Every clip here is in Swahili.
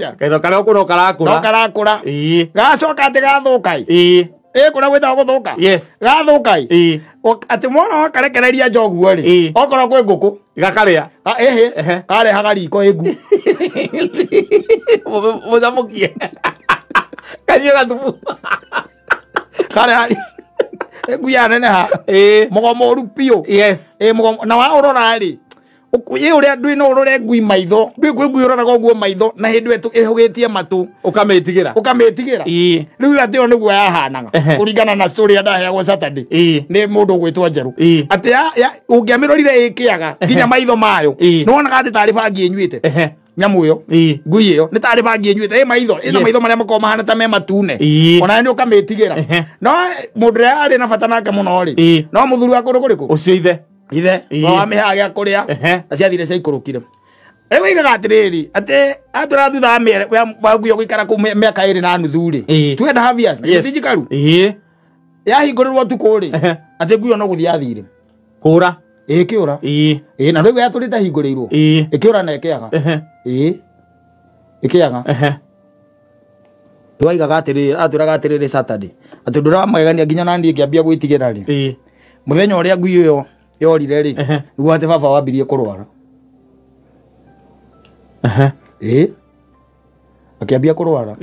atia kairo kara kuno karakura no karakura gacoka ati gathukai kuna gwita guthuka yes gathukai ati mwana wa karekereria njoguo ri okoro kwe nguku gakaria kare hagariko engu muzamukie kanyo gatubu kare hari engu ya nene ha mugomo rupio yes mugomo na wa urora ri ukuye uria ndui no urore ngui maitho ndui ngui urora guo maitho na hindu etu ihugitie matu ukametigira riu ati ono guo yahanaga kuringana na story ya ndaheagwo Saturday ni mundu gwitwa Njeru ati ungiamirorire ikiaga nginya maitho mayo no wonaga ati tari bangi enyuite nyamu yo ngui iyo ni tari bangi enyuite maitho ina maitho maria makoma mahana ta me matune ona ni ukametigira no mundu ya ari na bata nake muno ri no muthuri wa kuru kuriku ucio ithe wa mihage akuria aciathire ciaikurukire riu igaga atiriri ati atura thutha wa ngui guikara ku miaka 2 na nuthu ri 2.5 years na tijikaru yahingurirwo tuku ri ati ngui no guthia athire kura kiura na riu yaturite hingurirwo kiura na ikiaga ikiaga riu igaga atiriri aturaga atiriri Saturday ati ndura magegania nginya nandi ngiambia gwitigira ri muthenya uria ngui iyo yorire ri riu ati baba wambirie kurwara akiambia kurwara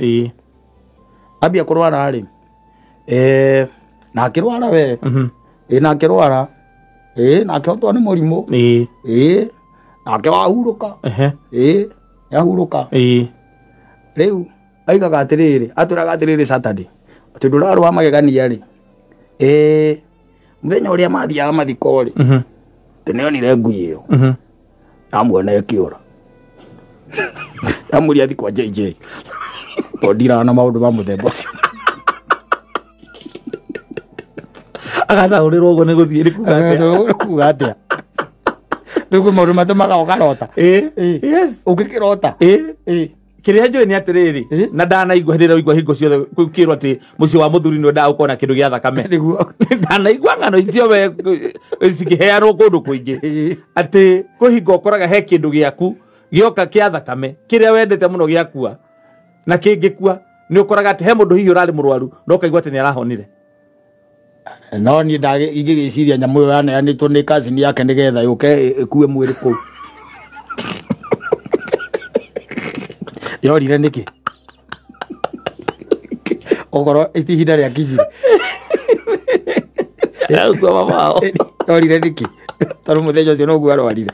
ambia kurwara ri na akirwara we na akirwara na akihotwo ni murimu na akiwahuruka yahuruka riu aigaga atiriri aturaga atiriri Saturday ati ndurarwa magegania ri muthenya uria mathiaga mathiko ri tinionire ngui iyo amuona ikiura amuria thi kwa JJ tondira na maundu ma muthemba agathaũrĩrwo ũguo nĩ gũthiĩ kuga atia tuku maundu matumaga ukarota yes ukikirota kiria njũĩ nĩ atĩrĩrĩ na ndanaigua hĩndĩ ĩrĩa ũigua hingo ciothe kwĩrwo atĩ mũciĩ wa mũthuri nĩ ũndaga gũkorwo na kĩndũ gĩa thakame ndanaigua ng'ano icio we cikĩheanwo kũndũ kũingĩ atĩ kwĩ hingo ũkoraga he kĩndũ gĩaku gĩoka kĩa thakame kĩrĩa wendete mũno gĩakua na kĩngĩkua nĩ ũkoraga atĩ he mũndũ hihi ũrarĩ mũrwaru no ũkaigua atĩ nĩ arahonire no niĩ ingĩgĩciria nyamũ ĩyo yaneanĩtwo nĩ cousin yake nĩgetha yũke ĩkue mwĩrĩ kũu yorire niki ogoro itihinda ria kijiri ya kwa mama yorire niki taru muthejo cio no guaro warire